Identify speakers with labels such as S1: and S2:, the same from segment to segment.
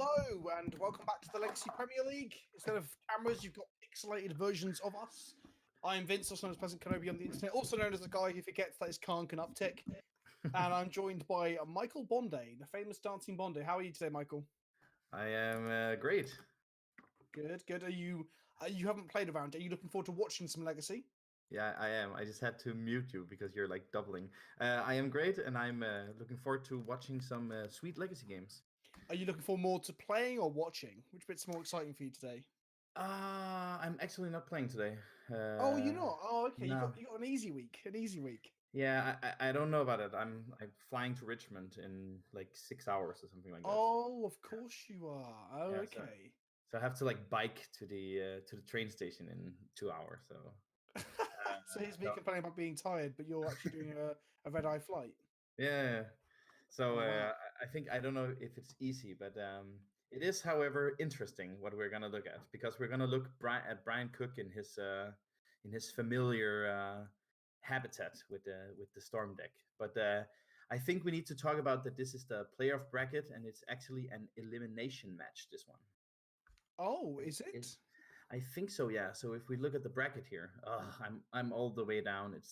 S1: Hello and welcome back to the Legacy Premier League. Instead of cameras, you've got pixelated versions of us. I'm Vince, also known as President Kenobi on the internet, also known as the guy who forgets that his Khan can uptick. And I'm joined by Michael Bonde, the famous dancing Bonde. How are you today, Michael?
S2: I am great.
S1: Good, good. You haven't played around. Are you looking forward to watching some Legacy?
S2: Yeah, I am. I just had to mute you because you're like doubling. I am great, and I'm looking forward to watching some sweet Legacy games.
S1: Are you looking forward more to playing or watching? Which bit's more exciting for you today?
S2: I'm actually not playing today.
S1: Oh, you're not? Oh, okay.
S2: No.
S1: You got an easy week. An easy week.
S2: Yeah, I don't know about it. I'm flying to Richmond in like 6 hours or something like that.
S1: Oh, of course you are. Oh,
S2: Yeah,
S1: okay.
S2: So I have to like bike to the train station in 2 hours. So
S1: So here's me complaining about being tired, but you're actually doing a red-eye flight.
S2: yeah. So
S1: Oh, wow.
S2: I think I don't know if it's easy, but it is, however, interesting what we're gonna look at because we're gonna look at Bryant Cook in his familiar habitat with the Storm deck. But I think we need to talk about that. This is the playoff bracket, and it's actually an elimination match. This one.
S1: Oh, is it?
S2: I think so. Yeah. So if we look at the bracket here, I'm all the way down. It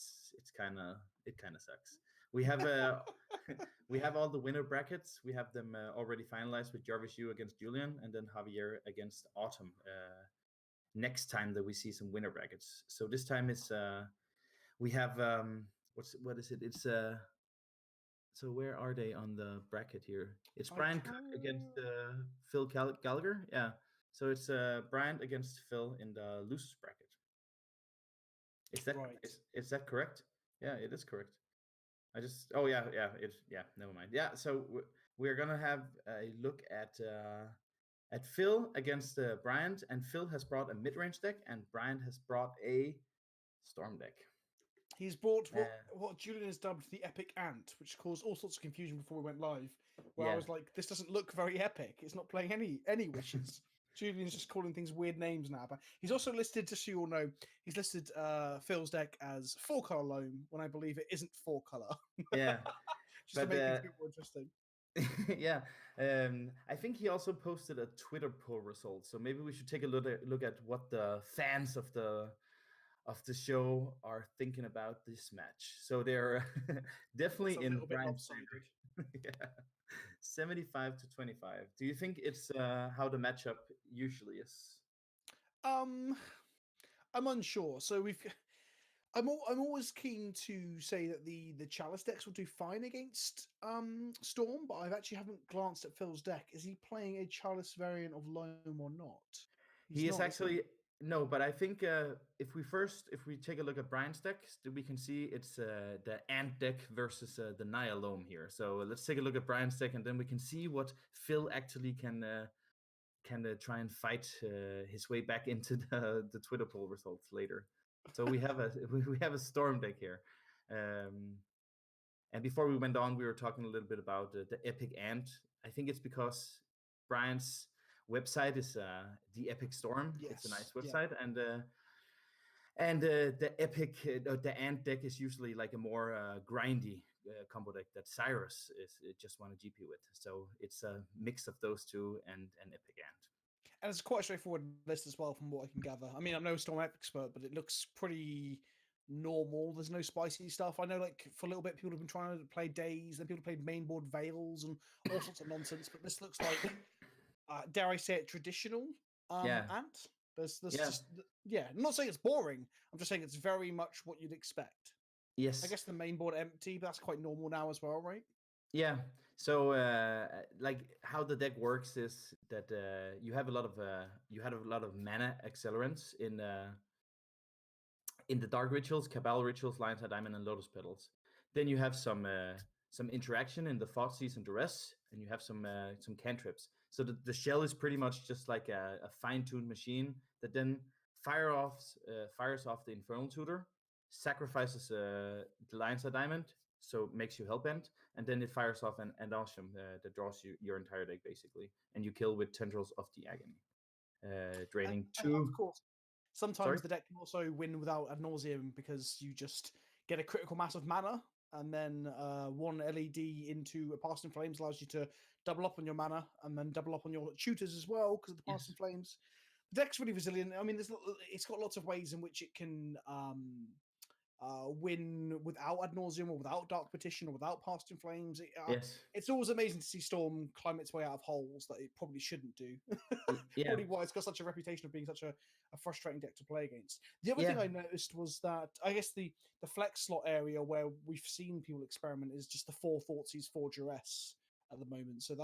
S2: kind of sucks. We have we have all the winner brackets. We have them already finalized with Jarvis against Julian, and then Javier against Autumn. Next time that we see some winner brackets. So this time it's we have what is it? It's so where are they on the bracket here? It's Bryant Cook against Phil Gallagher. Yeah. So it's Bryant against Phil in the losers bracket. Is that
S1: right?
S2: Is that correct? Yeah, it is correct. Never mind. Yeah, so we're gonna have a look at Phil against Bryant, and Phil has brought a mid-range deck, and Bryant has brought a storm deck.
S1: He's brought what Julian has dubbed the Epic Ant, which caused all sorts of confusion before we went live. Where I was like, "This doesn't look very epic. It's not playing any wishes." Julian's just calling things weird names now. But he's also listed, just so you all know, he's listed Phil's deck as 4-color loam when I believe it isn't 4-color.
S2: Yeah,
S1: just to make things a bit more interesting.
S2: Yeah, I think he also posted a Twitter poll result, so maybe we should take a look at what the fans of the show are thinking about this match. So they're definitely in Brian's favor. Yeah. 75 to 25. Do you think it's how the matchup usually is?
S1: I'm unsure. So I'm always keen to say that the Chalice decks will do fine against Storm, but I actually haven't glanced at Phil's deck. Is he playing a Chalice variant of Loam or not?
S2: He is actually no, but I think if we take a look at Brian's deck, we can see it's the Ant deck versus the Naya Loam here. So let's take a look at Brian's deck, and then we can see what Phil actually can try and fight his way back into the Twitter poll results later. So we have a Storm deck here, and before we went on, we were talking a little bit about the Epic Ant. I think it's because Brian's website is the Epic Storm. Yes, it's a nice website, and the Epic the Ant deck is usually like a more grindy combo deck that Cyrus is just want to GP with. So it's a mix of those two and an Epic Ant.
S1: And it's quite a straightforward list as well, from what I can gather. I mean, I'm no Storm expert, but it looks pretty normal. There's no spicy stuff. I know, like, for a little bit, people have been trying to play Days, and people played mainboard Veils and all sorts of nonsense. But this looks like, dare I say it, traditional Ant. There's just, I'm not saying it's boring. I'm just saying it's very much what you'd expect.
S2: Yes.
S1: I guess the mainboard empty, but that's quite normal now as well, right?
S2: Yeah. So like how the deck works is that you have a lot of mana accelerants in the Dark Rituals, Cabal Rituals, Lion's Diamond, and Lotus Petals. Then you have some interaction in the Thoughtseize and Duress, and you have some cantrips. So the shell is pretty much just like a fine-tuned machine that then fires off the Infernal Tutor, sacrifices the Lion's Diamond, so makes you Hellbent, and then it fires off an Awesome that draws you your entire deck, basically, and you kill with Tendrils of the Agony, draining
S1: and
S2: 2.
S1: of course, sometimes the deck can also win without ad nauseum because you just get a critical mass of mana and then 1 LED into a Passing Flames allows you to double up on your mana and then double up on your tutors as well because of the Passing
S2: Yes.
S1: Flames. The deck's really resilient. I mean, it's got lots of ways in which it can win without Ad Nauseam or without Dark Petition or without Past in Flames.
S2: Yes.
S1: It's always amazing to see Storm climb its way out of holes that it probably shouldn't do.
S2: Yeah.
S1: Probably why it's got such a reputation of being such a frustrating deck to play against. The other
S2: Yeah.
S1: thing I noticed was that I guess the flex slot area where we've seen people experiment is just the 4 Thoughtseize, 4 Duress at the moment. So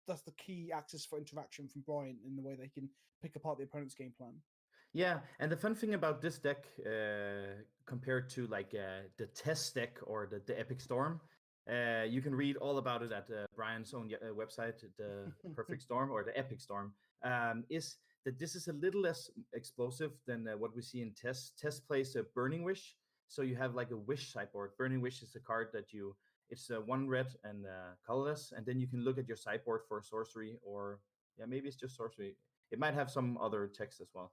S1: that's the key axis for interaction from Bryant in the way they can pick apart the opponent's game plan.
S2: Yeah, and the fun thing about this deck, compared to like the test deck or the Epic Storm, you can read all about it at Brian's own website, the Perfect Storm or the Epic Storm. Is that this is a little less explosive than what we see in test. Test plays a Burning Wish, so you have like a Wish sideboard. Burning Wish is a card that it's 1 red and colorless, and then you can look at your sideboard for a sorcery, or yeah, maybe it's just sorcery. It might have some other text as well.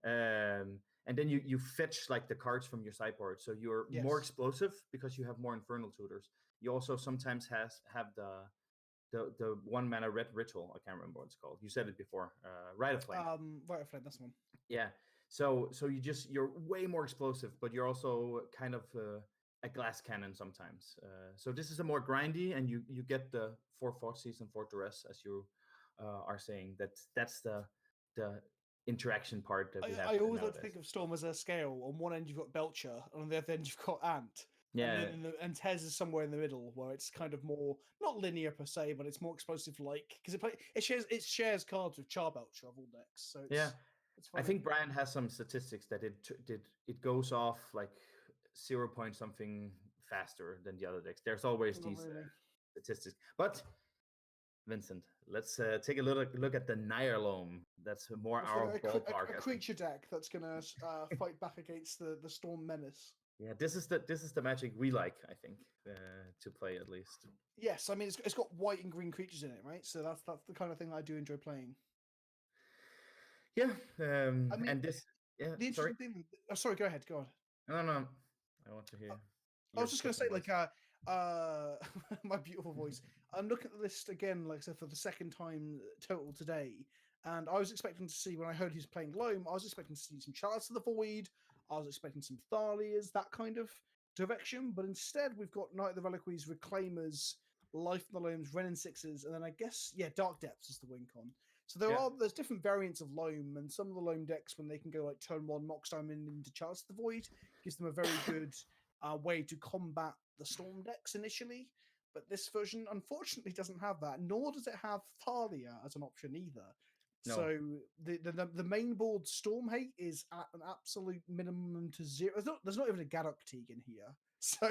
S2: And then you fetch like the cards from your sideboard, so you're more
S1: Yes.
S2: explosive because you have more infernal tutors. You also sometimes have the 1 mana red ritual. I can't remember what it's called. You said it before. Rite of Flame.
S1: Rite of Flame, that's the one.
S2: Yeah. So you're way more explosive, but you're also kind of a glass cannon sometimes. So this is a more grindy, and you get the 4 Thoughtseize and 4 Duress, as you are saying. That's the interaction part that we have
S1: I always like to
S2: nowadays.
S1: think of Storm as a scale. On one end you've got Belcher, and on the other end you've got Ant.
S2: Yeah,
S1: And then and Tez is somewhere in the middle where it's kind of more not linear per se, but it's more explosive like because it shares cards with Charbelcher of all decks. So
S2: yeah.
S1: it's
S2: I
S1: funny.
S2: think Brian has some statistics that it goes off like 0 point something faster than the other decks. There's always
S1: Not
S2: these
S1: really.
S2: statistics. But Vincent, let's take a look at the Naya Loam. That's more our ballpark.
S1: A creature deck that's gonna fight back against the Storm Menace.
S2: Yeah, this is the magic we like, I think, to play at least.
S1: Yes, I mean it's got white and green creatures in it, right? So that's the kind of thing I do enjoy playing.
S2: Yeah,
S1: I mean,
S2: and this, yeah.
S1: the
S2: Sorry,
S1: interesting thing. Oh, sorry, go ahead. Go on.
S2: no. I want to hear.
S1: I was just going to say,
S2: voice.
S1: my beautiful voice. I'm looking at the list again, like I said, for the second time total today, and I was expecting to see when I heard he was playing Loam, I was expecting to see some Chariots of the Void, I was expecting some Thalias, that kind of direction, but instead we've got Knight of the Reliquaries, Reclaimers, Life of the Loams, Ren and Sixes, and then I guess Dark Depths is the win con. So there's different variants of Loam, and some of the Loam decks when they can go like turn 1 Mox Diamond into Chariots of the Void gives them a very good way to combat the Storm decks initially, but this version unfortunately doesn't have that, nor does it have Thalia as an option either.
S2: No.
S1: So the main board Storm Hate is at an absolute minimum to 0. There's not even a Gadok-Teague in here, so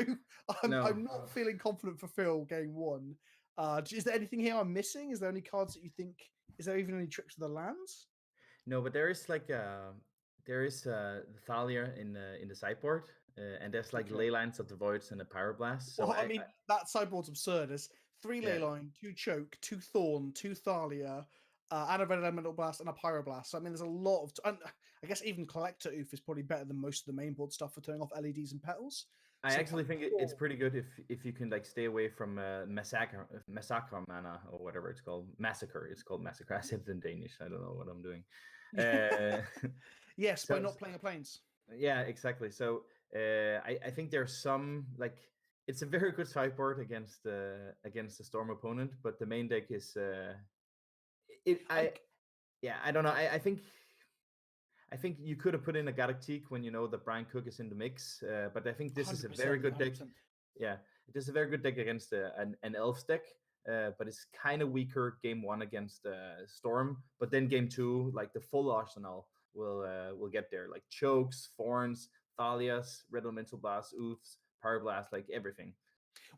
S1: I'm not feeling confident for Phil game 1. Is there anything here I'm missing? Is there any cards that you think? Is there even any tricks with the lands?
S2: No, but there is like Thalia in the sideboard, and there's like Leylines of the Voids and a Pyroblast. So
S1: well, I mean that sideboard's absurd. There's 3 Leyline, 2 Choke, 2 Thorn, 2 Thalia, and a Red Elemental Blast and a Pyroblast. So, I mean, there's a lot of. And I guess even Collector Oof is probably better than most of the main board stuff for turning off LEDs and petals.
S2: I actually think it's pretty good if you can like stay away from massacre mana or whatever it's called. Massacre. It's called massacre. I said it in Danish. I don't know what I'm doing.
S1: Yes, by not playing a planes.
S2: Yeah, exactly. So I think there's some like it's a very good sideboard against the Storm opponent, but the main deck is I don't know. I think you could have put in a Gadok-Teague when you know that Brian Cook is in the mix, but I think this is a very good deck.
S1: 100%.
S2: Yeah, it is a very good deck against an Elves deck, but it's kind of weaker game 1 against Storm. But then game 2, like the full arsenal will get there, like Chokes, Thorns, Thalias, Red Elemental Blast, Oofs, Pyroblast, like everything.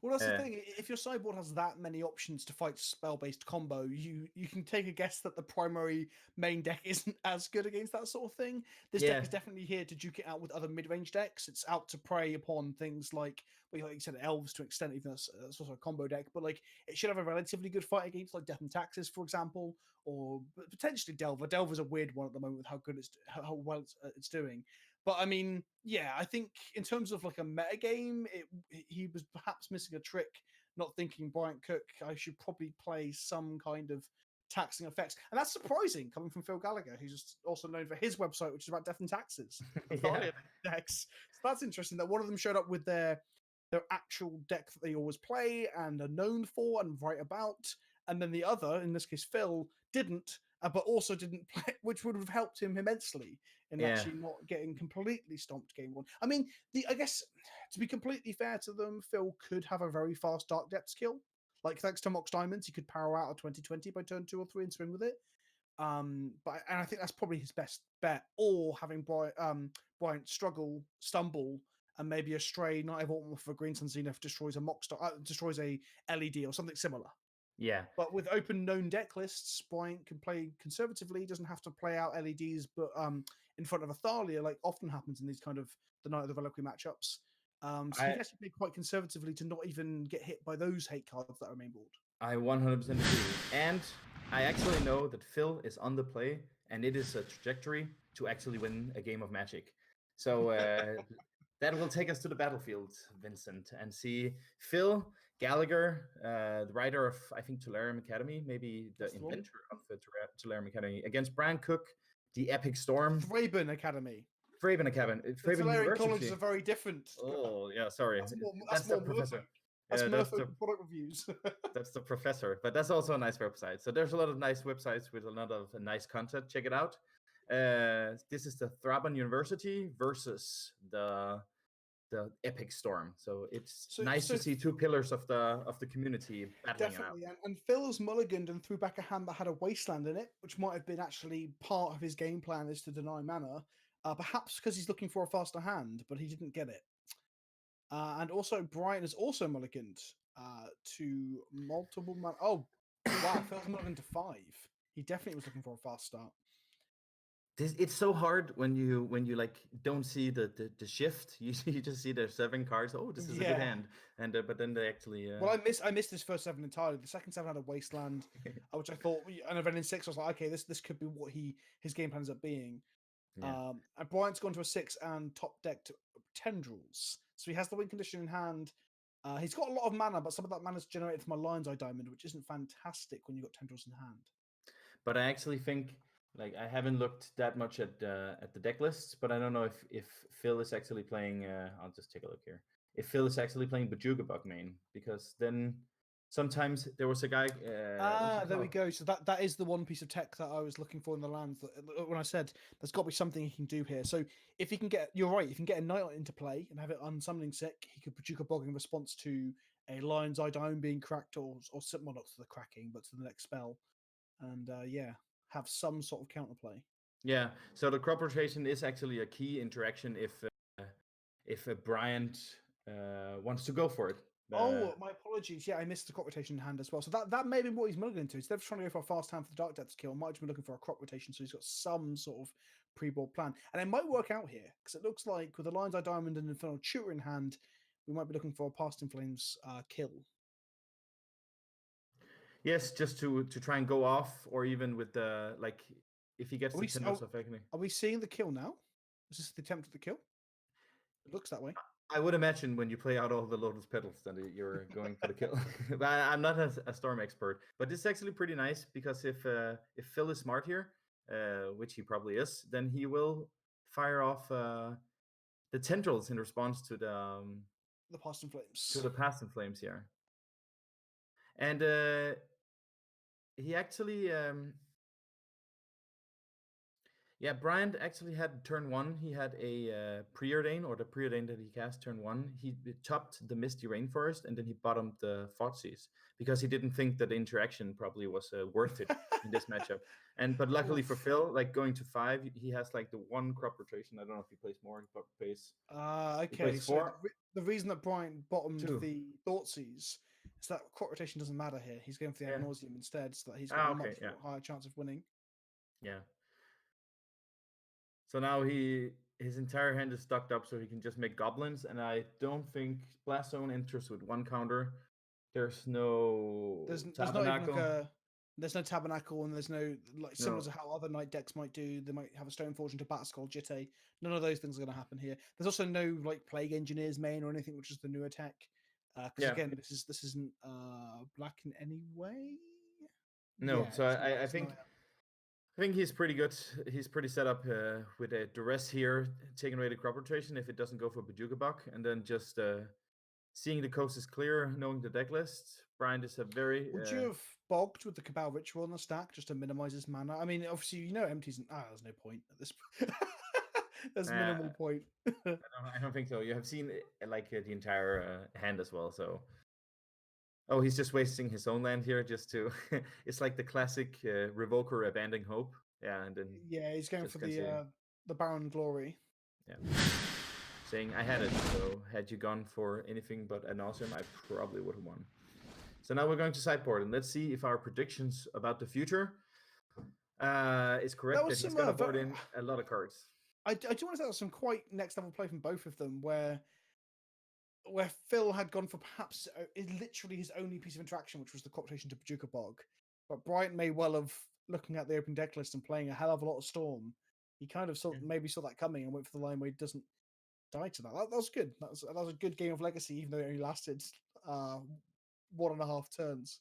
S1: Well, that's the thing. If your sideboard has that many options to fight spell-based combo, you can take a guess that the primary main deck isn't as good against that sort of thing. This deck is definitely here to duke it out with other mid-range decks. It's out to prey upon things like you said, Elves to an extent, even that's also a combo deck. But like, it should have a relatively good fight against like Death and Taxes, for example, or potentially Delver. Delver's a weird one at the moment with how good how well it's doing. But I mean, yeah, I think in terms of like a meta game, he was perhaps missing a trick, not thinking Bryant Cook. I should probably play some kind of taxing effects, and that's surprising coming from Phil Gallagher, who's also known for his website, which is about death and taxes and
S2: Yeah.
S1: Thalia decks. So that's interesting that one of them showed up with their actual deck that they always play and are known for and write about, and then the other, in this case Phil, didn't, but also didn't play, which would have helped him immensely in
S2: Yeah.
S1: actually not getting completely stomped game one. I mean, I guess to be completely fair to them, Phil could have a very fast Dark Depths kill. Like thanks to Mox Diamonds, he could power out a 2020 by turn 2 or 3 and swing with it. But I think that's probably his best bet. Or having Bryant struggle, stumble, and maybe a stray Night of Autumn for Green Sun Zenith destroys destroys a LED or something similar.
S2: Yeah.
S1: But with open known deck lists, Bryant can play conservatively, doesn't have to play out LEDs, but in front of a Thalia, like often happens in these kind of the Night of the Valkyrie matchups. So he
S2: I
S1: can actually play quite conservatively to not even get hit by those hate cards that are main board.
S2: I 100% agree. And I actually know that Phil is on the play, and it is a trajectory to actually win a game of Magic. So that will take us to the battlefield, Vincent, and see Phil Gallagher, the writer of, I think, Tolarium Academy, maybe the
S1: That's the one.
S2: inventor of Tolarium Academy, against Bryant Cook, the Epic Storm,
S1: Thraben Academy.
S2: Thraben Academy,
S1: The
S2: Thraben
S1: Tolarian colleges
S2: University.
S1: are very different.
S2: Oh, yeah, sorry.
S1: That's
S2: the
S1: more
S2: professor.
S1: That's
S2: Yeah,
S1: Murphy product reviews.
S2: that's the professor, but that's also a nice website. So there's a lot of nice websites with a lot of nice content. Check it out. This is the Thraben University versus the Epic Storm. So it's nice to see two pillars of the community battling
S1: definitely.
S2: it out.
S1: And Phil's mulliganed and threw back a hand that had a wasteland in it, which might have been actually part of his game plan is to deny mana. Perhaps because he's looking for a faster hand, but he didn't get it. And also, Bryant is also mulliganed to multiple mana. Oh, wow. Phil's mulliganed to 5. He definitely was looking for a fast start.
S2: It's so hard when you like don't see the shift. You just see there's 7 cards. Oh, this is a good hand, and but then they actually.
S1: Well, I missed this first 7 entirely. The second 7 had a wasteland, which I thought, and then in 6 I was like, okay, this could be what his game plan ends up being.
S2: Yeah.
S1: And Bryant's gone to a 6 and top decked tendrils, so he has the win condition in hand. He's got a lot of mana, but some of that mana is generated from a Lion's Eye Diamond, which isn't fantastic when you've got tendrils in hand.
S2: But I actually think, like, I haven't looked that much at the deck lists, but I don't know if Phil is actually playing. I'll just take a look here. If Phil is actually playing Bajuga Bug main, because then sometimes there was a guy.
S1: There we go. So that is the one piece of tech that I was looking for in the lands. That, when I said there's got to be something he can do here. So if he can get, you're right. If he can get a Night into play and have it on summoning sick, he could Bajuga Bog in response to a Lion's Eye Diamond being cracked, or well, not to the cracking, but to the next spell, and have some sort of counterplay.
S2: Yeah. So the crop rotation is actually a key interaction if Bryant wants to go for it.
S1: Oh, my apologies. Yeah, I missed the crop rotation hand as well. So that may be what he's mulliganing to. Instead of trying to go for a fast hand for the Dark Depths kill, might have been looking for a crop rotation, so he's got some sort of pre-board plan. And it might work out here, because it looks like with the Lion's Eye Diamond and Infernal Tutor in hand, we might be looking for a Past in Flames kill.
S2: Yes, just to try and go off, or even with the, like, if he gets the tendrils of Agony.
S1: Are we seeing the kill now? Is this the attempt at the kill? It looks that way.
S2: I would imagine when you play out all the Lotus Petals that you're going for the kill. But I'm not a Storm expert, but this is actually pretty nice, because if Phil is smart here, which he probably is, then he will fire off the tendrils in response to the
S1: Past in Flames.
S2: To the Past in Flames here. And he actually Bryant actually had turn 1. He had a Preordain, or the Preordain that he cast turn 1. He topped the Misty Rainforest, and then he bottomed the Thoughtseize, because he didn't think that the interaction probably was worth it in this matchup. But luckily for Phil, like going to 5, he has like the 1 crop rotation. I don't know if he plays more, but plays.
S1: Okay. So the reason that Bryant bottomed the Thoughtseize is that crop rotation doesn't matter here. He's going for the Ad Nauseam instead, so that he's got a much higher chance of winning.
S2: Yeah. So now his entire hand is stocked up, so he can just make goblins, and I don't think Blast Zone enters with 1 counter. There's no
S1: there's not even like There's no tabernacle, and there's no like similar
S2: No.
S1: to how other night decks might do. They might have a stone forge into Batterskull, Jitte. None of those things are going to happen here. There's also no like plague engineers main or anything, which is the new attack. Because
S2: Yeah.
S1: again, this isn't black in any way.
S2: No.
S1: Yeah,
S2: So
S1: it's not.
S2: I
S1: It's
S2: think
S1: Naya.
S2: I think he's pretty good. He's pretty set up with a duress here, taking away the crop rotation if it doesn't go for Bajuka Buck, and then just seeing the coast is clear, knowing the deck list. Bryant is a very
S1: Would you have bogged with the Cabal Ritual on the stack just to minimize his mana? I mean, obviously, empties. There's no point at this point. There's
S2: uh,
S1: minimal point.
S2: I don't think so. You have seen like the entire hand as well. So, oh, he's just wasting his own land here just to. It's like the classic Revoker abandoning hope. Yeah, and then
S1: Yeah, he's going
S2: just
S1: for
S2: continue.
S1: the Baron Glory.
S2: Yeah, saying I had it. So had you gone for anything but an awesome, I probably would have won. So now we're going to sideboard and let's see if our predictions about the future is correct. That he's gonna board in a lot of cards.
S1: I do want to say there was some quite next level play from both of them where Phil had gone for perhaps literally his only piece of interaction, which was the crop rotation to Paducah Bog. But Bryant may well have, looking at the open deck list and playing a hell of a lot of Storm, he kind of maybe saw that coming and went for the line where he doesn't die to that. That was good. That was a good game of Legacy, even though it only lasted 1.5 turns.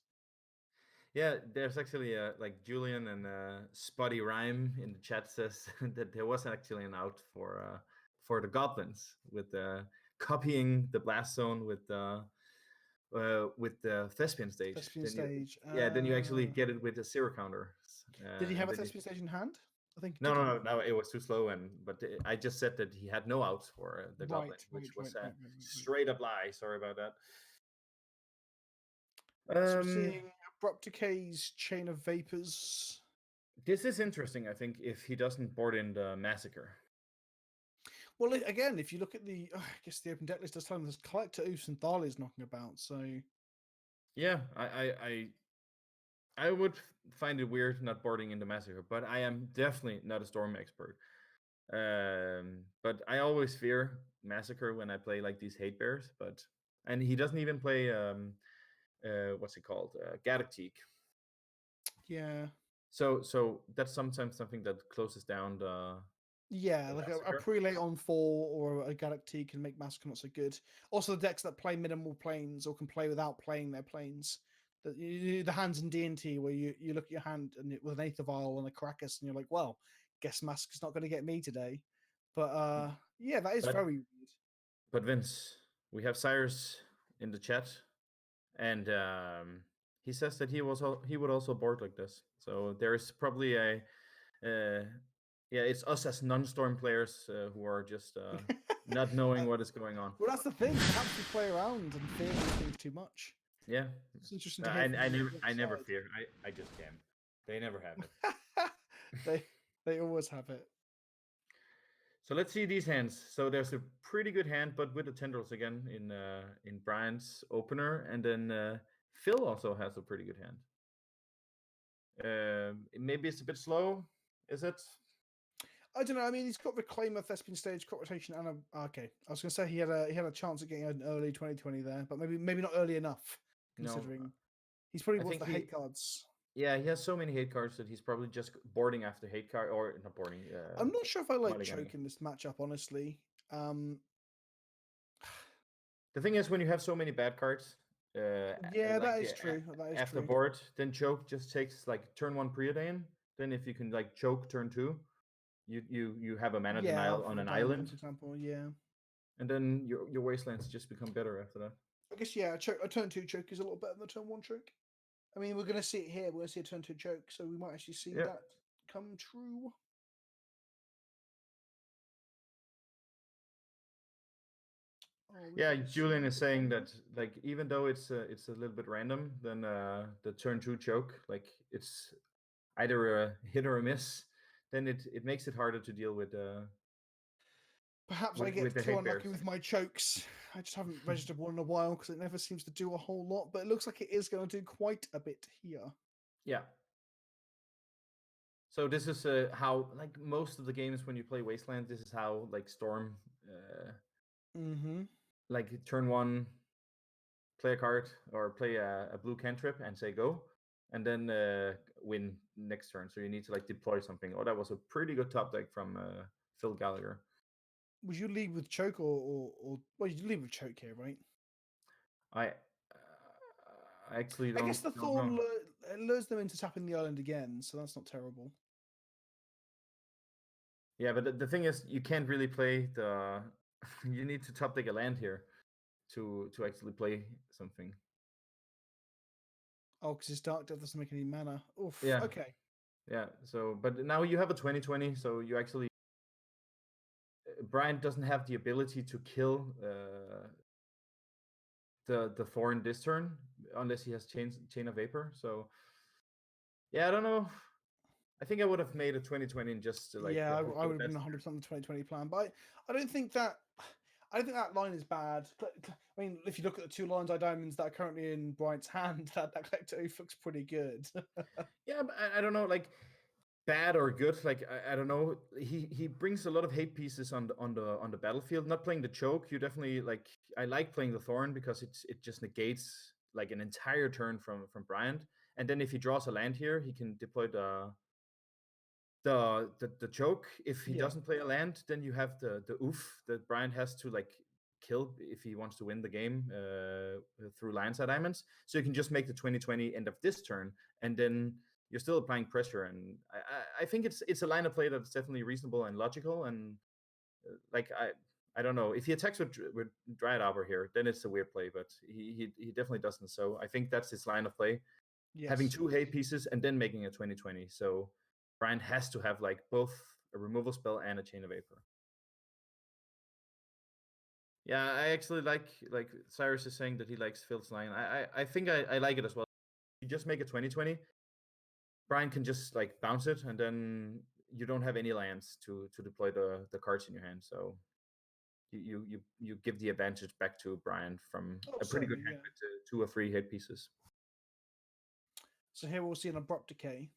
S2: Yeah, there's actually like Julian and Spotty Rhyme in the chat says that there was actually an out for the goblins with copying the blast zone with the thespian stage.
S1: Thespian stage.
S2: Then you actually get it with a zero counter.
S1: Did he have a
S2: then
S1: thespian stage in hand? I think
S2: no, it was too slow. But I just said that he had no outs for the goblin, which was a straight up lie. Sorry about that.
S1: So we're seeing Abrupt Decay's Chain of Vapors.
S2: This is interesting, I think, if he doesn't board in the Massacre.
S1: Well, again, if you look at I guess the open deck list does tell him there's Collector Oofs and Thales knocking about, so...
S2: Yeah, I would find it weird not boarding in the Massacre, but I am definitely not a Storm expert. But I always fear Massacre when I play like these hate bears, and he doesn't even play what's it called? Gaddock.
S1: Yeah.
S2: So that's sometimes something that closes down the
S1: like a prelate on 4 or a Gaddock can make Massacre not so good. Also, the decks that play minimal planes or can play without playing their planes. The hands in D&T where you look at your hand and with an Aether Vial and a Caracas and you're like, well, guess Massacre's not going to get me today. But yeah, that is very weird.
S2: But Vince, we have Cyrus in the chat, and he says that he would also board like this. So there's probably it's us as non-Storm players who are just not knowing what is going on.
S1: Well, that's the thing. Perhaps we play around and fear things too much.
S2: Yeah,
S1: it's interesting to hear.
S2: I never fear. I just can. They never have
S1: it. they always have it.
S2: So let's see these hands. So there's a pretty good hand, but with the tendrils again in Bryant's opener, and then Phil also has a pretty good hand. Maybe it's a bit slow. Is it?
S1: I don't know. I mean, he's got Reclaimer, Thespian Stage, crop rotation, and okay. I was going to say he had a chance of getting an early 2020 there, but maybe not early enough. Considering he's probably one of the hate cards.
S2: Yeah, he has so many hate cards that he's probably just boarding after hate card or not boarding.
S1: I'm not sure if I like choke in this matchup, honestly.
S2: The thing is, when you have so many bad cards,
S1: that is true. That is
S2: after
S1: true.
S2: board, then choke just takes like turn 1 preordain. Then if you can like choke turn 2, you have a mana denial on an island,
S1: for example. Yeah,
S2: and then your wastelands just become better after that.
S1: I guess a turn 2 choke is a lot better than a turn 1 choke. I mean, we're going to see it here. We're going to see a turn 2 choke, so we might actually see that come true.
S2: Julian is saying that like even though it's a little bit random, then the turn 2 choke, like it's either a hit or a miss, then it makes it harder to deal with.
S1: Perhaps I get too unlucky with my chokes. I just haven't registered one in a while because it never seems to do a whole lot, but it looks like it is going to do quite a bit here.
S2: Yeah. So this is how, like most of the games when you play Wasteland, this is how like Storm, like turn 1, play a card or play a blue cantrip and say go, and then win next turn. So you need to like deploy something. Oh, that was a pretty good top deck from Phil Gallagher.
S1: Would you lead with choke or well, you lead with choke here, right?
S2: I actually
S1: I guess the
S2: don't know.
S1: thorn lures them into tapping the island again, so that's not terrible.
S2: Yeah, but the thing is, you can't really play the. You need to top deck a land here to actually play something.
S1: Oh, because his Dark Death doesn't make any mana. Oof.
S2: Yeah.
S1: Okay.
S2: Yeah. So, but now you have a 20/20, so you actually Bryant doesn't have the ability to kill the thorn this turn unless he has chain of vapor. So yeah, I don't know. I think I would have made a 20/20 and just like
S1: Yeah,
S2: hope
S1: I
S2: for
S1: would
S2: the
S1: have been
S2: best.
S1: 100% on the 2020 plan, but I don't think that. I don't think that line is bad. I mean, if you look at the 2 Lions Eye Diamonds that are currently in Bryant's hand, that Collector Oath looks pretty good.
S2: Yeah, but I don't know, like bad or good. Like I don't know. He brings a lot of hate pieces on the battlefield. Not playing the choke, you definitely like. I like playing the thorn because it just negates like an entire turn from Bryant. And then if he draws a land here, he can deploy the choke. If he
S1: Yeah.
S2: doesn't play a land, then you have the oof that Brian has to like kill if he wants to win the game through Lions Eye Diamonds. So you can just make the 20/20 end of this turn, and then you're still applying pressure. And I think it's a line of play that's definitely reasonable and logical. And like I don't know if he attacks with Dryad Arbor here, then it's a weird play. But he definitely doesn't. So I think that's his line of play. Having
S1: Yes.
S2: 2 hate pieces and then making a 20/20. So Brian has to have like both a removal spell and a chain of vapor. Yeah, I actually like Cyrus is saying that he likes Phil's line. I think I like it as well. You just make a 20/20. Brian can just like bounce it, and then you don't have any lands to deploy the cards in your hand. So you give the advantage back to Brian from
S1: Oh,
S2: a pretty good
S1: certainly,
S2: hand
S1: yeah.
S2: with 2 or 3 hit pieces.
S1: So here we'll see an Abrupt Decay.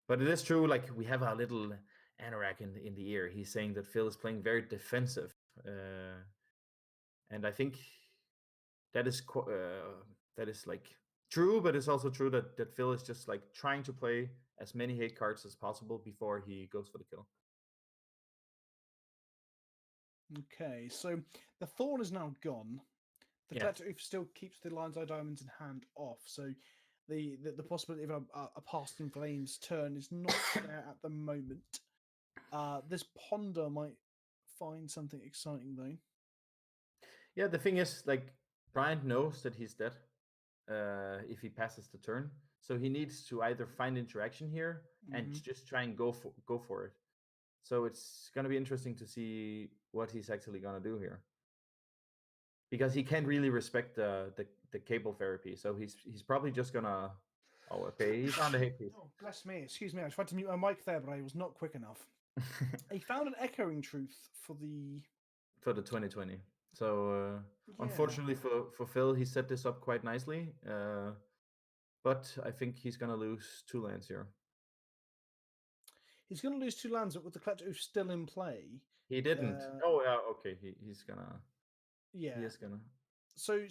S2: But it is true, like we have our little anorak in the ear. He's saying that Phil is playing very defensive, and I think that is that is like true. But it's also true that Phil is just like trying to play as many hate cards as possible before he goes for the kill.
S1: Okay, so the Thorn is now gone. The
S2: Yeah.
S1: Collector Oath still keeps the Lion's Eye Diamonds in hand off, so the possibility of a Past in Flames turn is not there at the moment. This Ponder might find something exciting though.
S2: Yeah, the thing is, like Bryant knows that he's dead if he passes the turn, so he needs to either find interaction here and just try and go for it. So it's gonna be interesting to see what he's actually gonna do here, because he can't really respect the cable therapy. So he's probably just gonna. Oh, okay, he found a hate piece.
S1: Oh, bless me. Excuse me. I tried to mute my mic there, but I was not quick enough. He found an Echoing Truth for the
S2: For the 20/20. So
S1: yeah.
S2: unfortunately for Phil, he set this up quite nicely. But I think he's gonna lose 2 lands here.
S1: He's going to lose 2 lands, but with the Collector Oath still in play.
S2: He didn't. Oh yeah, okay. He's gonna.
S1: Yeah.
S2: He is gonna.
S1: So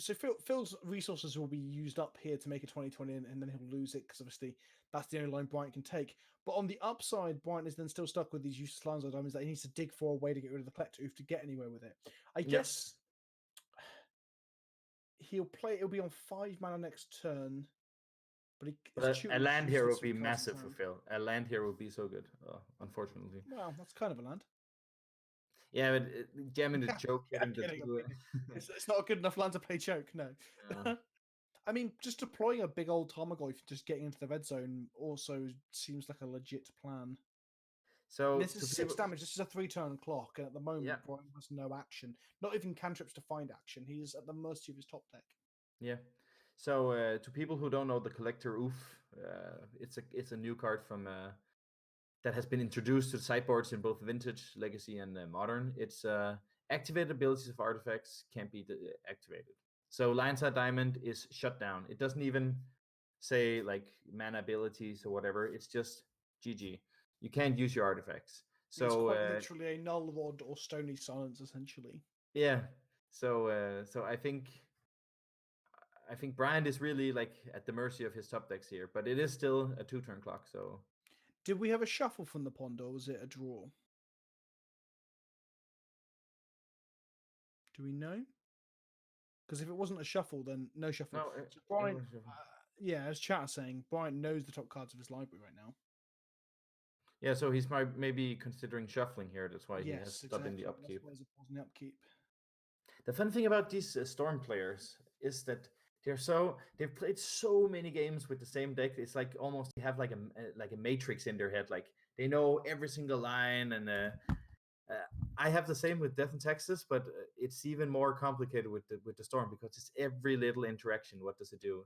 S1: Phil's resources will be used up here to make a 20/20, and then he'll lose it because obviously that's the only line Bryant can take. But on the upside, Bryant is then still stuck with these useless lines of diamonds that he needs to dig for a way to get rid of the Collector Oath to get anywhere with it. I guess it'll be on 5 mana next turn, but
S2: a land here would be massive for Phil. A land here would be so good. Unfortunately.
S1: Well, that's kind of a land.
S2: Yeah, but jamming the choke, hitting the
S1: Kidding,
S2: two.
S1: it's not a good enough land to play choke. No.
S2: Yeah.
S1: I mean, just deploying a big old Tarmogoyf, just getting into the red zone, also seems like a legit plan.
S2: So
S1: this is 6 damage. This is a 3-turn clock, and at the moment, Brian has no action. Not even cantrips to find action. He's at the mercy of his top deck.
S2: Yeah. So to people who don't know the Collector Oof, it's a new card from that has been introduced to the sideboards in both Vintage, Legacy, and Modern. It's activated abilities of artifacts can't be activated. So Lion's Eye Diamond is shut down. It doesn't even say like mana abilities or whatever. It's just GG. You can't use your artifacts. So
S1: it's quite literally a null rod or stony silence, essentially.
S2: Yeah. So I think I think Bryant is really like at the mercy of his top decks here, but it is still a 2-turn clock. So
S1: Did we have a shuffle from the pond, or was it a draw? Do we know? Because if it wasn't a shuffle, then no shuffle.
S2: no,
S1: So Brian,
S2: was shuffle.
S1: Yeah, as chat is saying, Brian knows the top cards of his library right now.
S2: Yeah, so he's maybe considering shuffling here. That's why he has
S1: Yes,
S2: stopped in
S1: exactly.
S2: the upkeep.
S1: That's why there's a pause in the upkeep.
S2: The fun thing about these Storm players is that they've played so many games with the same deck. It's like almost they have like a matrix in their head. Like they know every single line, and I have the same with Death and Texas, but it's even more complicated with the Storm because it's every little interaction. What does it do?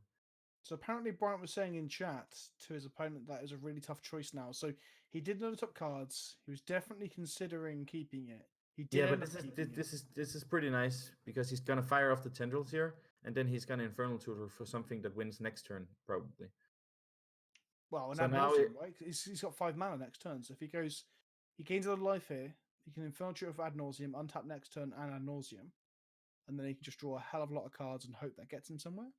S1: So apparently Bryant was saying in chat to his opponent that it was a really tough choice now. So he did know the top cards. He was definitely considering keeping it. He did
S2: Yeah, but
S1: end up keeping it.
S2: this is pretty nice because he's gonna fire off the tendrils here, and then he's gonna Infernal Tutor for something that wins next turn probably.
S1: Well, an
S2: So
S1: ad
S2: now
S1: nauseam, right? He's got 5 mana next turn. So if he gains a little life here. He can Infernal Tutor for ad nauseam, untap next turn, and ad nauseam, and then he can just draw a hell of a lot of cards and hope that gets him somewhere.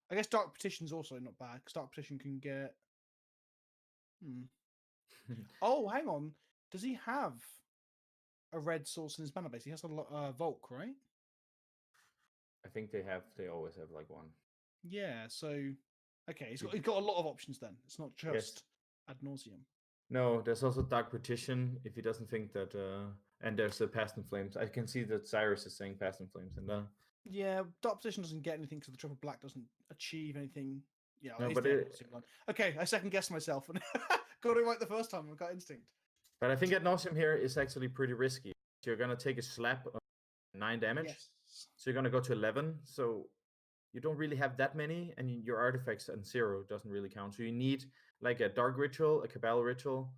S1: I guess Dark Petition's also not bad because Dark Petition can get. Oh, hang on. Does he have a red source in his mana base? He has a Volk, right?
S2: I think they always have like one.
S1: Yeah. So, okay, he's got a lot of options. Then it's not just ad nauseum.
S2: No, there's also Dark Petition if he doesn't think that. And there's a Past in Flames. I can see that Cyrus is saying Past in Flames, and
S1: yeah, Dark Petition doesn't get anything because the triple black doesn't achieve anything. Yeah,
S2: no,
S1: it's
S2: but
S1: the one. Okay, I second guessed myself and got it right the first time. I got instinct.
S2: but I think ad nauseum here is actually pretty risky. You're gonna take a slap on 9 damage,
S1: Yes.
S2: so you're gonna go to 11. So you don't really have that many, and your artifacts and 0 doesn't really count. So you need like a Dark Ritual, a Cabal Ritual,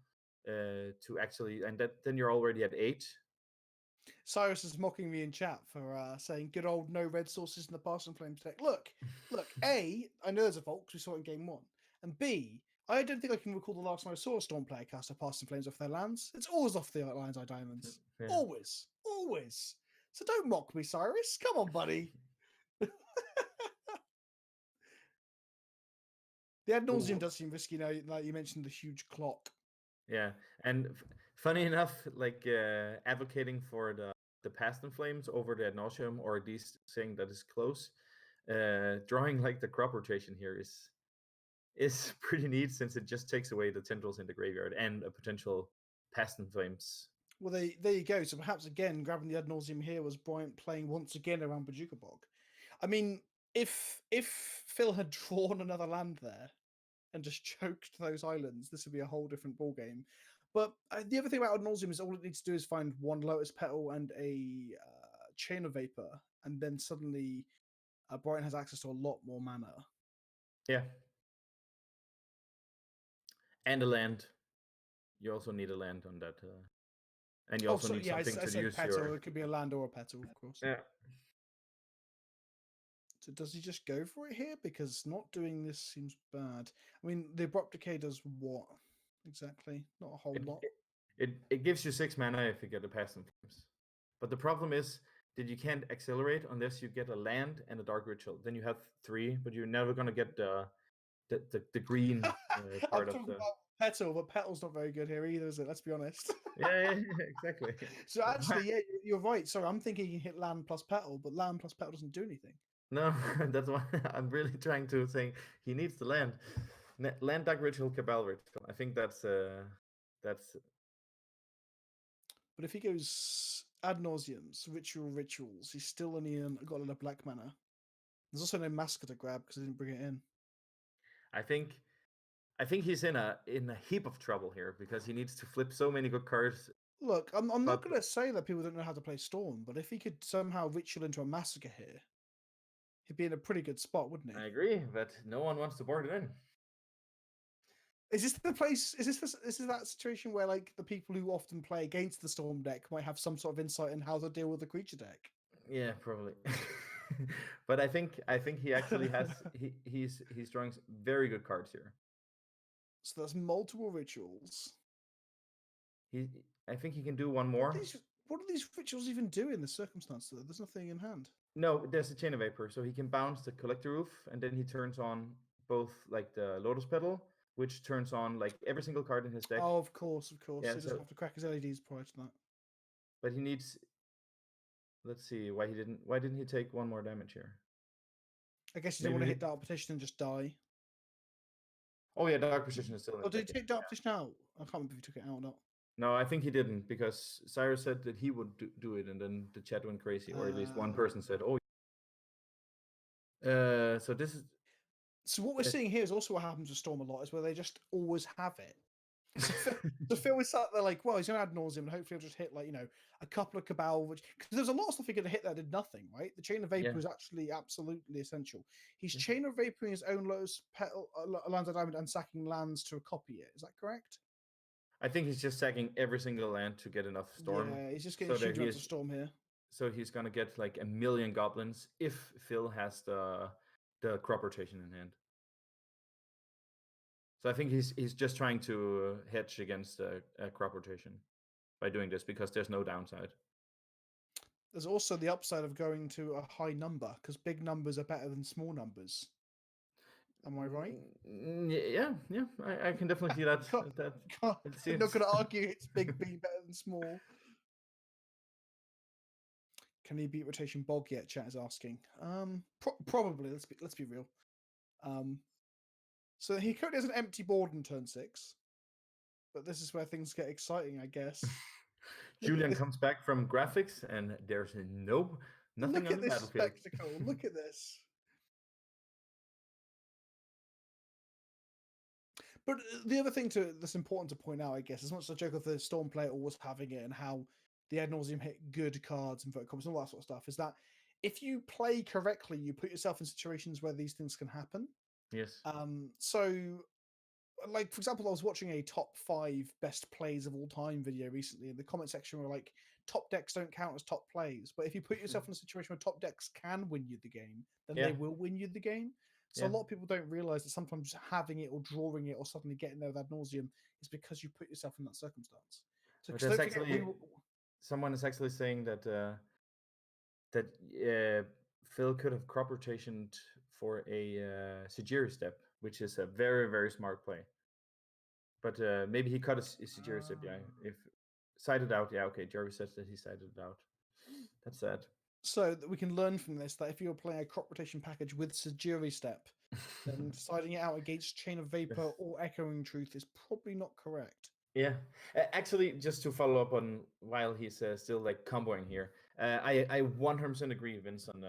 S2: to actually, and then you're already at 8.
S1: Cyrus is mocking me in chat for saying good old no red sources in the Past in Flames deck. Look. A, I know there's a Volk because we saw it in game 1. And B, I don't think I can recall the last time I saw a Storm player cast a Past in Flames off their lands. It's always off the Lion's Eye Diamonds.
S2: Yeah.
S1: Always. So don't mock me, Cyrus. Come on, buddy. The ad nauseum does seem risky now, like you mentioned the huge clock.
S2: Yeah, and funny enough, like advocating for the Past in Flames over the ad nauseum, or at least saying that is close, drawing like the crop rotation here is pretty neat since it just takes away the tendrils in the graveyard and a potential Past in Flames.
S1: Well, there you go. So perhaps again, grabbing the ad nauseum here was Bryant playing once again around Bajuka Bog. I mean, if Phil had drawn another land there and just choked those islands, this would be a whole different ball game. But the other thing about ad nauseum is all it needs to do is find one Lotus Petal and a Chain of Vapor, and then suddenly Bryant has access to a lot more mana.
S2: Yeah, and a land. You also need a land on that, and you also need something to use
S1: petal.
S2: your.
S1: It could be a land or a petal, of course.
S2: Yeah.
S1: So does he just go for it here? Because not doing this seems bad. I mean, the Abrupt Decay does what exactly? Not a whole lot.
S2: It gives you 6 mana if you get a Past in Flames. But the problem is that you can't accelerate unless you get a land and a Dark Ritual. Then you have 3, but you're never gonna get the green part of the
S1: Petal, but Petal's not very good here either, is it? Let's be honest.
S2: yeah, exactly.
S1: So actually, yeah, you're right. Sorry, I'm thinking you hit land plus Petal, but land plus Petal doesn't do anything.
S2: No, that's why I'm really trying to think he needs the land. Land, Dark Ritual, Cabal Ritual. I think that's.
S1: But if he goes ad nauseums, rituals, he's still only got a lot of black mana. There's also no Massacre to grab because he didn't bring it in.
S2: I think he's in a heap of trouble here because he needs to flip so many good cards.
S1: Look, I'm not going to say that people don't know how to play Storm, but if he could somehow ritual into a Massacre here, he'd be in a pretty good spot, wouldn't he?
S2: I agree, but no one wants to board it in.
S1: Is this the place? Is this that situation where like the people who often play against the Storm deck might have some sort of insight in how to deal with the creature deck?
S2: Yeah, probably. But I think he actually has he's drawing very good cards here.
S1: So that's multiple rituals.
S2: I think he can do one more.
S1: What What do these rituals even do in this circumstance? Though? There's nothing in hand.
S2: No, there's a chain of vapor, so he can bounce the collector roof, and then he turns on both like the lotus petal, which turns on like every single card in his deck.
S1: Oh, of course, of course.
S2: Yeah,
S1: He doesn't have to crack his LEDs prior to that.
S2: but he needs. Let's see why he didn't. Why didn't he take one more damage here?
S1: I guess you don't want to hit Dark Petition and just die.
S2: Oh yeah, Dark Petition is still.
S1: Oh, did he take Dark Petition out? I can't remember if he took it out or not.
S2: No, I think he didn't because Cyrus said that he would do it, and then the chat went crazy, or at least one person said, "Oh." So this is.
S1: So what we're seeing here is also what happens with Storm a lot, is where they just always have it. So Phil was sat there like, well, he's going to add nauseam, and hopefully he'll just hit like a couple of cabal, which because there's a lot of stuff he could have hit that did nothing, right? The chain of vapor is actually absolutely essential. He's chain of vaporing his own lotus petal, lands of diamond, and sacking lands to copy it. Is that correct?
S2: I think he's just sacking every single land to get enough storm.
S1: Yeah, he's just getting huge amounts of storm here.
S2: So he's gonna get like 1 million goblins if Phil has the crop rotation in hand. So I think he's just trying to hedge against a crop rotation by doing this because there's no downside.
S1: There's also the upside of going to a high number because big numbers are better than small numbers. Am I right?
S2: Yeah. I can definitely see that.
S1: I'm not going to argue it's big being better than small. Can he beat rotation bog yet? Chat is asking. Probably. Let's be real. So he currently has an empty board in turn 6, but this is where things get exciting, I guess.
S2: Julian comes back from graphics, and there's nothing
S1: Look
S2: on
S1: at
S2: the
S1: this
S2: battlefield.
S1: spectacle. Look at this. But the other thing that's important to point out, I guess, as much as I joke of the Storm player always having it and how the ad nauseam hit good cards and vote combos and all that sort of stuff, is that if you play correctly, you put yourself in situations where these things can happen.
S2: Yes.
S1: So, like, for example, I was watching a top 5 best plays of all time video recently, and the comment section were like, top decks don't count as top plays. But if you put yourself in a situation where top decks can win you the game, then they will win you the game. So a lot of people don't realize that sometimes having it or drawing it or suddenly getting there with ad nauseam is because you put yourself in that circumstance. So
S2: there's actually someone is actually saying that Phil could have crop rotationed for a Sigiri step, which is a very, very smart play. But maybe he cut a Sigiri step. Yeah, if sided out. Yeah, okay. Jarvis says that he sided it out. That's sad.
S1: So that we can learn from this that if you're playing a crop rotation package with Sigiri step, then deciding it out against Chain of Vapor or Echoing Truth is probably not correct.
S2: Yeah, actually, just to follow up on while he's still like comboing here, I 100% agree, Vince. On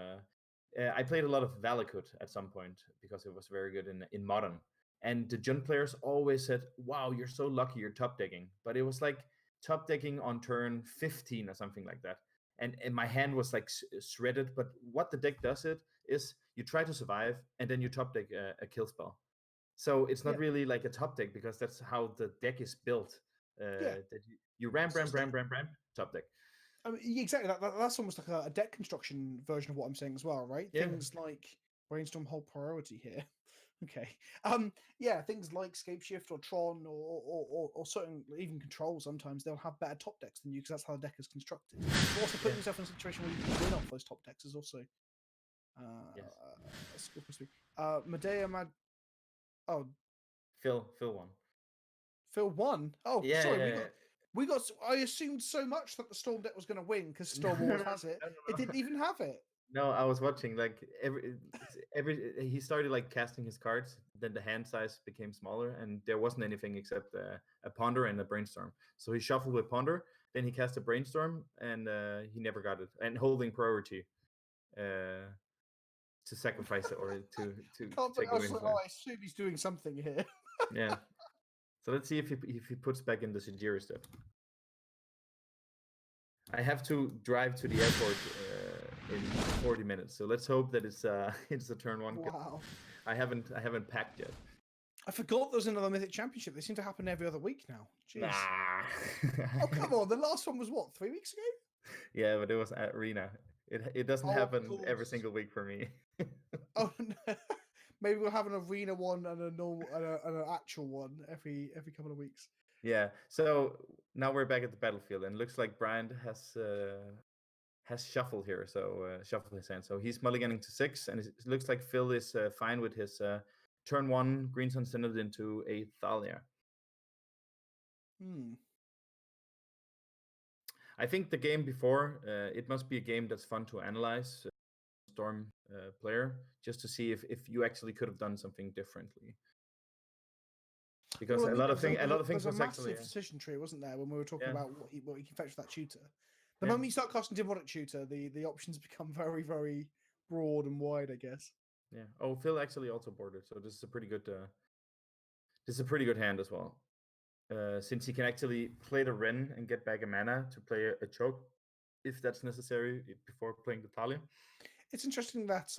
S2: I played a lot of Valakut at some point because it was very good in Modern, and the Jund players always said, "Wow, you're so lucky, you're top decking," but it was like top decking on turn 15 or something like that. And my hand was like shredded. But what the deck does is you try to survive, and then you top deck a kill spell. So it's not really like a top deck because that's how the deck is built. That you ramp, top deck.
S1: I mean, exactly. That's almost like a deck construction version of what I'm saying as well, right?
S2: Yeah.
S1: Things like brainstorm whole priority here. Okay. Things like Scape Shift or Tron or certain even Control, sometimes they'll have better top decks than you because that's how the deck is constructed. But also putting yourself in a situation where you can win off those top decks is also Medea
S2: Phil won.
S1: Phil won? Oh,
S2: yeah,
S1: sorry, we got I assumed so much that the Storm deck was going to win because Storm always has it. It didn't even have it.
S2: No, I was watching like every he started like casting his cards, then the hand size became smaller, and there wasn't anything except a Ponder and a Brainstorm. So he shuffled with Ponder, then he cast a Brainstorm, and he never got it. And holding priority to sacrifice it or to take away.
S1: I assume he's doing something here.
S2: Yeah. So let's see if he puts back in the Sigiri step. I have to drive to the airport in 40 minutes, so let's hope that it's a turn 1.
S1: Wow.
S2: I haven't packed yet.
S1: I forgot there was another Mythic Championship. They seem to happen every other week now. Jeez.
S2: Nah.
S1: Oh, come on. The last one was what, 3 weeks ago?
S2: Yeah, but it was at Arena. It doesn't happen every single week for me.
S1: Oh no. Maybe we'll have an arena one and a normal and an actual one every couple of weeks.
S2: Yeah. So now we're back at the battlefield, and looks like Bryant has shuffled here, so shuffled his hand. So he's mulliganing to 6, and it looks like Phil is fine with his turn 1 Green Sun Synod into a Thalia. I think the game before, it must be a game that's fun to analyze, Storm player, just to see if you actually could have done something differently. Because
S1: well, I mean,
S2: a lot of things
S1: was a
S2: was
S1: massive
S2: actually
S1: decision tree, wasn't there, when we were talking about what he can fetch with that tutor. The
S2: Yeah.
S1: moment you start casting demonic tutor, the options become very, very broad and wide, I guess.
S2: Yeah. Oh, Phil actually also boarded, so this is a pretty good hand as well. Since he can actually play the Ren and get back a mana to play a choke, if that's necessary, before playing the Thalia.
S1: It's interesting that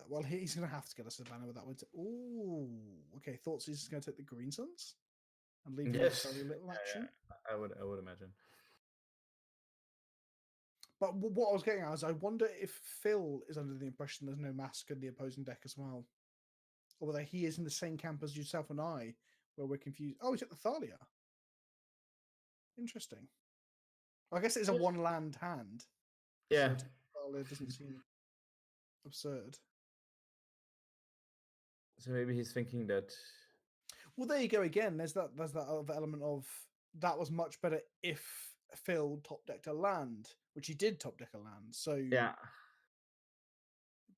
S1: well, he's going to have to get a Savannah with that winter. Oh, okay. Thoughts he's just going to take the Green Suns and leave
S2: Yes,
S1: very little action.
S2: I would imagine.
S1: But what I was getting at is, I wonder if Phil is under the impression there's no mask in the opposing deck as well, or whether he is in the same camp as yourself and I, where we're confused. Oh, he took the Thalia. Interesting. I guess it's a one land hand.
S2: Yeah.
S1: So Thalia doesn't seem absurd.
S2: So maybe he's thinking that.
S1: Well, there you go again. There's that other element of that was much better if Phil top decked a land, which he did top deck a land. So
S2: yeah,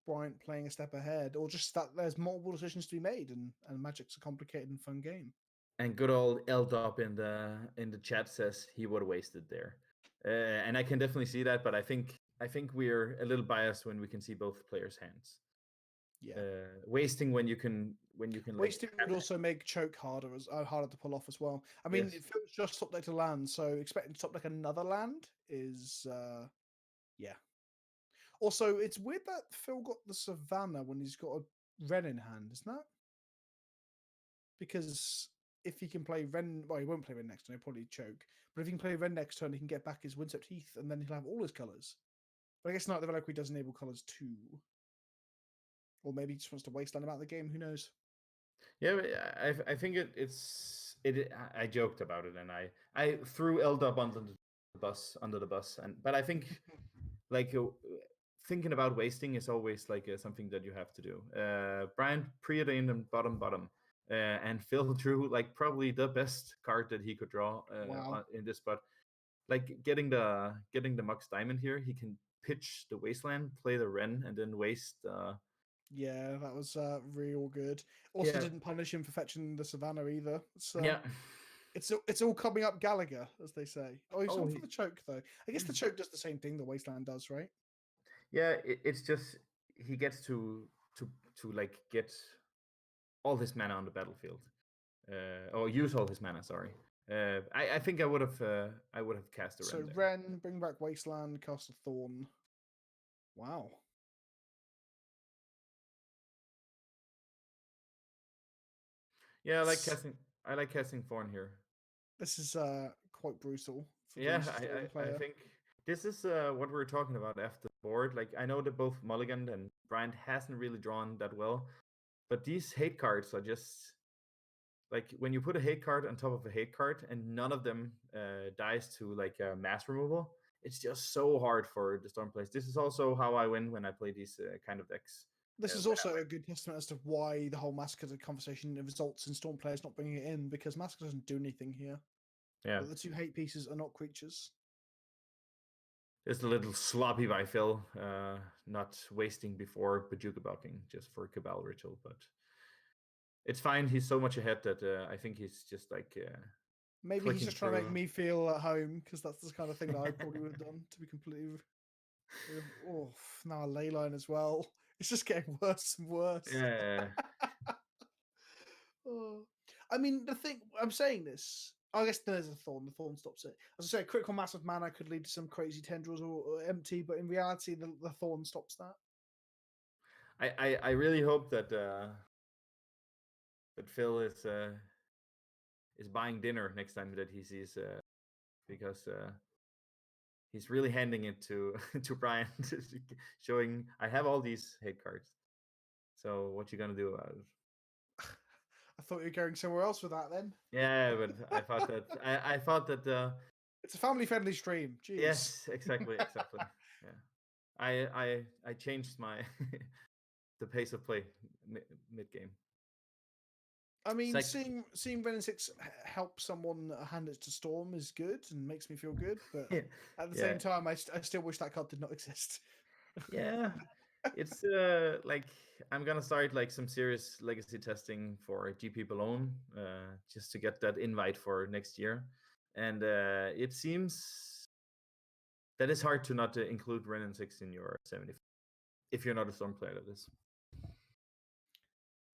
S1: Bryant playing a step ahead, or just that there's multiple decisions to be made, and Magic's a complicated and fun game.
S2: And good old Eldop in the chat says he would have wasted there, and I can definitely see that. But I think we're a little biased when we can see both players' hands.
S1: Yeah,
S2: wasting when you can
S1: wasting would also make choke harder to pull off as well. I mean, if Phil's just top decked a land, so expecting to top deck another land is yeah. Also, it's weird that Phil got the Savannah when he's got a Ren in hand, isn't that? Because if he can play Ren, well, he won't play Ren next turn, he'll probably choke. But if he can play Ren next turn, he can get back his Windswept Heath, and then he'll have all his colours. But I guess Night of the Valkyrie does enable colours too. Or maybe he just wants to wasteland him out of the game, who knows?
S2: Yeah, I think it's I joked about it, and I threw Eldop under the bus, but I think like thinking about wasting is always like something that you have to do. Bryant preordained and bottom, and Phil drew like probably the best card that he could draw in this spot. Like getting the Mux Diamond here, he can pitch the Wasteland, play the Ren, and then waste.
S1: Yeah, that was real good. Also, didn't punish him for fetching the Savannah either. So
S2: yeah.
S1: It's all coming up Gallagher, as they say. Oh, he's gone for the choke though. I guess the choke does the same thing the Wasteland does, right?
S2: Yeah, it's just he gets to like get all his mana on the battlefield, or use all his mana. Sorry. I think I would have cast a Ren.
S1: So Ren, bring back Wasteland, cast a Thorn. Wow.
S2: Yeah, I like casting Thorn here.
S1: This is quite brutal. For
S2: I think this is what we're talking about after the board. Like I know that both Mulligan and Bryant hasn't really drawn that well, but these hate cards are just like when you put a hate card on top of a hate card and none of them dies to like mass removal. It's just so hard for the Storm players. This is also how I win when I play these kind of decks.
S1: This is also a good testament as to why the whole Massacre conversation results in Storm players not bringing it in, because Massacre doesn't do anything here.
S2: Yeah.
S1: But the two hate pieces are not creatures.
S2: Just a little sloppy by Phil, not wasting before Bajuka Bucking just for Cabal Ritual, but it's fine. He's so much ahead that I think he's just like
S1: maybe he's just trying to make me feel at home, because that's the kind of thing that I probably would have done, to be completely. Oh, now a ley line as well. It's just getting worse and worse.
S2: Yeah.
S1: Oh. I mean, the thing I'm saying this. I guess there's a Thorn. The Thorn stops it. As I say, critical mass of mana could lead to some crazy tendrils or empty, but in reality, the Thorn stops that.
S2: I really hope that that Phil is buying dinner next time that he sees because he's really handing it to to Bryant, showing I have all these hate cards. So what you gonna do about it?
S1: I thought you were going somewhere else with that. Then
S2: Yeah, but I thought that I thought that
S1: it's a family-friendly stream. Jeez.
S2: yes, exactly. Yeah, I changed my the pace of play mid game.
S1: I mean,
S2: Like,
S1: seeing Ren and 6 help someone hand it to Storm is good and makes me feel good. But at the same time, I still wish that card did not exist.
S2: Yeah, it's like I'm gonna start like some serious legacy testing for GP Bologna, just to get that invite for next year, and it seems that it's hard to not include Ren and 6 in your 75 if you're not a Storm player. That is.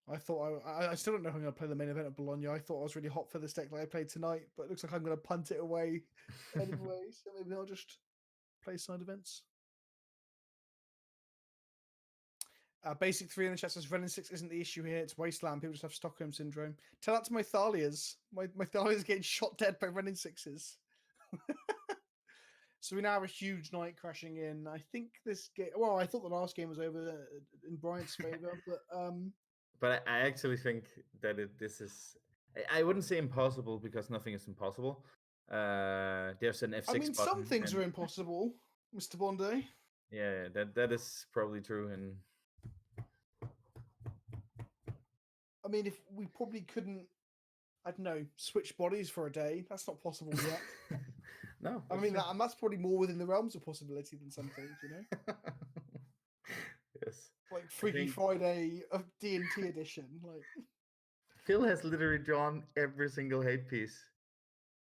S1: I thought I still don't know how I'm going to play the main event of Bologna. I thought I was really hot for this deck that I played tonight, but it looks like I'm going to punt it away anyway. So maybe I'll just play side events. Basic 3 in the chat says Ren and 6 isn't the issue here. It's Wasteland. People just have Stockholm syndrome. Tell that to my Thalias. My Thalias getting shot dead by Ren and 6s. So we now have a huge night crashing in. I think this game. Well, I thought the last game was over in Bryant's favor,
S2: But I actually think that this is. I wouldn't say impossible because nothing is impossible. There's an F6
S1: I mean,
S2: button
S1: some things are impossible, Mr. Bonde.
S2: Yeah, that is probably true. And
S1: I mean, if we probably couldn't, I don't know, switch bodies for a day. That's not possible yet.
S2: No,
S1: I mean, that's probably more within the realms of possibility than some things, you know.
S2: Yes,
S1: like Freaky Friday of D&T edition. Like
S2: Phil has literally drawn every single hate piece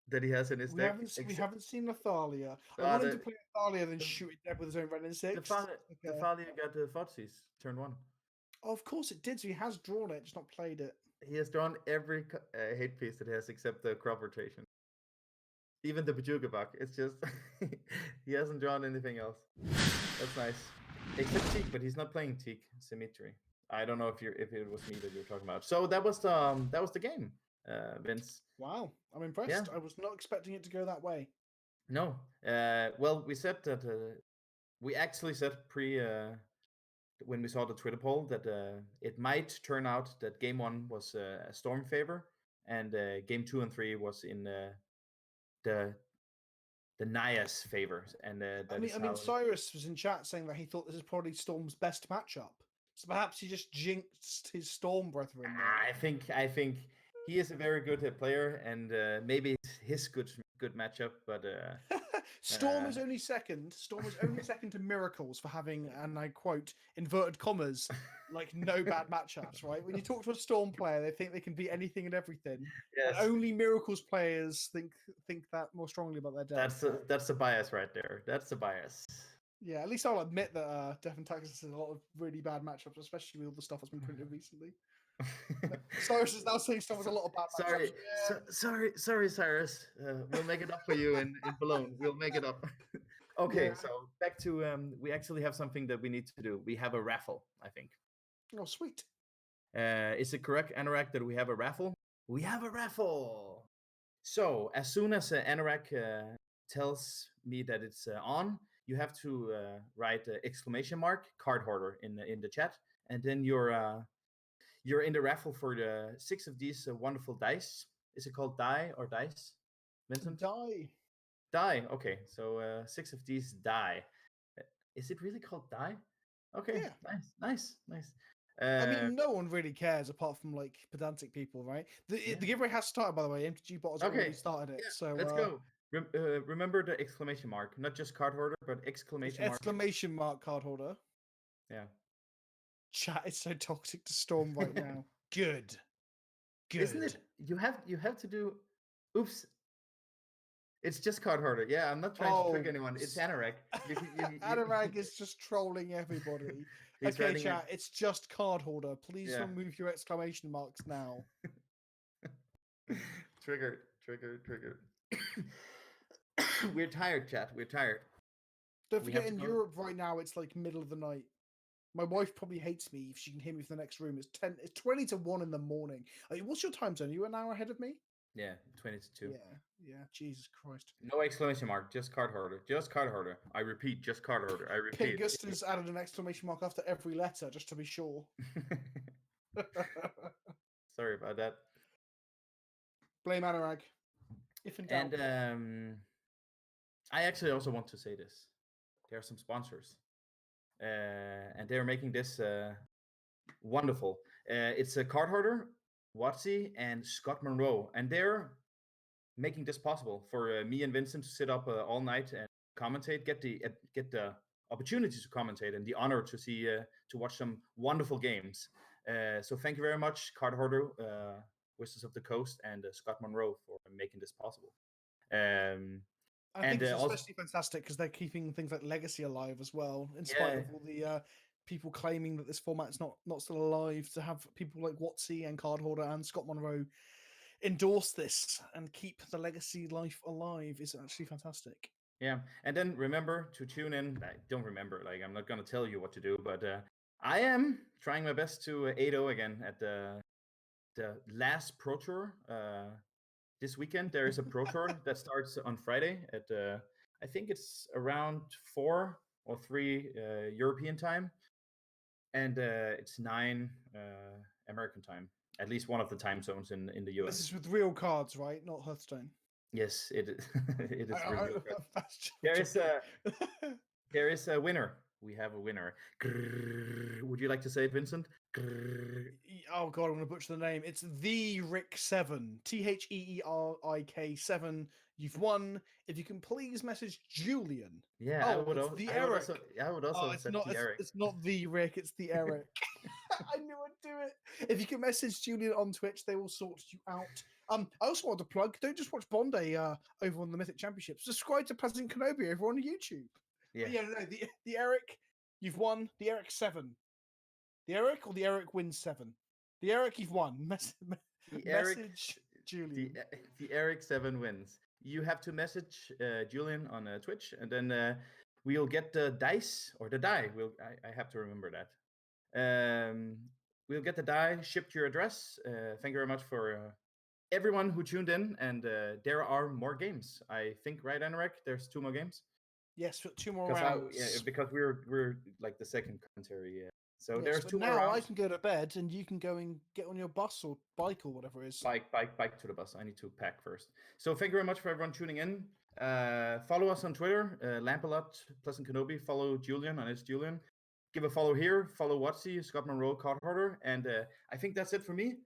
S2: that he has in his deck.
S1: We haven't seen Nathalia. I wanted to play Nathalia, then shoot it dead with his own Ren and 6.
S2: Nathalia got the Fotsies turn 1.
S1: Oh, of course it did. So he has drawn it, just not played it.
S2: He has drawn every hate piece that he has except the crop rotation. Even the Pajuga buck. It's just he hasn't drawn anything else. That's nice. Except Teak, but he's not playing Teak Symmetry. I don't know if it was me that you're talking about. So that was the game, Vince.
S1: Wow, I'm impressed. Yeah. I was not expecting it to go that way.
S2: No. Well, we said that we actually said when we saw the Twitter poll that it might turn out that game 1 was a Storm favor, and game 2 and 3 was in the Naya's favor. And
S1: I mean, Cyrus was in chat saying that he thought this is probably Storm's best matchup. So perhaps he just jinxed his Storm brethren.
S2: I think he is a very good player, and maybe it's his good matchup. But
S1: Storm is only second. Storm is only second to Miracles for having, and I quote, inverted commas, like no bad matchups. Right? When you talk to a Storm player, they think they can beat anything and everything. Yes. And only Miracles players think that more strongly about their deck.
S2: That's the bias right there. That's the bias.
S1: Yeah, at least I'll admit that Death and Taxes has a lot of really bad matchups, especially with all the stuff that's been printed recently. Cyrus is now saying Storm has a lot of bad matchups.
S2: Sorry, Cyrus. We'll make it up for you in Bologna. We'll make it up. Okay, yeah. So back to we actually have something that we need to do. We have a raffle, I think.
S1: Oh, sweet.
S2: Is it correct, Anorak, that we have a raffle? We have a raffle. So as soon as Anorak tells me that it's on, you have to write exclamation mark card hoarder in the chat, and then you're in the raffle for the 6 of these wonderful dice. Is it called die or dice, Vincent? Die. Okay, so 6 of these die. Is it really called die? Okay, yeah. Nice.
S1: I mean, no one really cares apart from like pedantic people, right? The giveaway has started, by the way. MTG bot has already started it. Yeah, so
S2: let's go. Remember the exclamation mark, not just card hoarder, but exclamation
S1: mark card hoarder.
S2: Yeah.
S1: Chat is so toxic to Storm right now. Good.
S2: Isn't it? You have to do. Oops. It's just card hoarder. Yeah, I'm not trying to trick anyone. It's Anorak.
S1: Anorak is just trolling everybody. Okay, chat. It's just card hoarder. Please remove your exclamation marks now.
S2: Triggered. We're tired, chat. We're tired.
S1: Don't forget, in Europe right now, it's like middle of the night. My wife probably hates me if she can hear me from the next room. It's 20 to 1 in the morning. What's your time zone? Are you an hour ahead of me?
S2: Yeah, 20 to 2.
S1: Yeah. Jesus Christ.
S2: No exclamation mark. Just card hoarder. Just card hoarder. I repeat. Just card hoarder. I repeat.
S1: Kate Guston's added an exclamation mark after every letter just to be sure.
S2: Sorry about that.
S1: Blame Anurag. If in doubt.
S2: And I actually also want to say this. There are some sponsors, and they're making this wonderful. It's a card hoarder, Watsy, and Scott Monroe, and they're making this possible for me and Vincent to sit up all night and commentate, get the opportunity to commentate and the honor to see to watch some wonderful games. So thank you very much, Card Hoarder, Wizards of the Coast, and Scott Monroe for making this possible.
S1: I think it's
S2: also,
S1: especially fantastic because they're keeping things like Legacy alive as well, in spite of all the people claiming that this format's not still alive. To have people like Watsy and Card Hoarder and Scott Monroe endorse this and keep the Legacy life alive is actually fantastic.
S2: Yeah, and then remember to tune in. I don't remember, like I'm not gonna tell you what to do, but I am trying my best to 8-0 again at the last Pro Tour. This weekend there is a Pro Tour that starts on Friday at I think it's around 4 or 3 European time, and it's 9 American time. At least one of the time zones in the US.
S1: This is with real cards, right? Not Hearthstone.
S2: Yes, it is. It is real.
S1: There
S2: There is a winner. We have a winner. Grrr. Would you like to say it, Vincent? Grrr.
S1: Oh god, I'm gonna butcher the name. It's the Rick7. TheErik7. You've won. If you can please message Julian.
S2: Yeah,
S1: oh,
S2: I would
S1: it's the Eric.
S2: I would also
S1: it's
S2: said
S1: not,
S2: the Eric.
S1: It's not the Rick, it's the Eric. I knew I'd do it. If you can message Julian on Twitch, they will sort you out. I also want to plug, don't just watch Bonde over on the Mythic Championship. Subscribe to President Kenobi over on YouTube.
S2: Yeah,
S1: But yeah, no, the Eric, you've won. The Eric7. The Eric or the Eric wins 7? The Eric, you've won. Message Julian.
S2: The Eric7 wins. You have to message Julian on Twitch, and then we'll get the dice or the die. I have to remember that. We'll get the die shipped to your address. Thank you very much for everyone who tuned in, and there are more games. I think, right, Anorak? There's 2 more games.
S1: Yes, 2 more rounds.
S2: Because we're like the second commentary. So
S1: yes,
S2: there's 2 more
S1: now
S2: rounds.
S1: I can go to bed, and you can go and get on your bus or bike or whatever it is.
S2: Bike to the bus. I need to pack first. So thank you very much for everyone tuning in. Follow us on Twitter, Lampalot, Pleasant Kenobi. Follow Julian on It's Julian. Give a follow here. Follow Watsy, Scott Monroe, Card Hoarder, and I think that's it for me.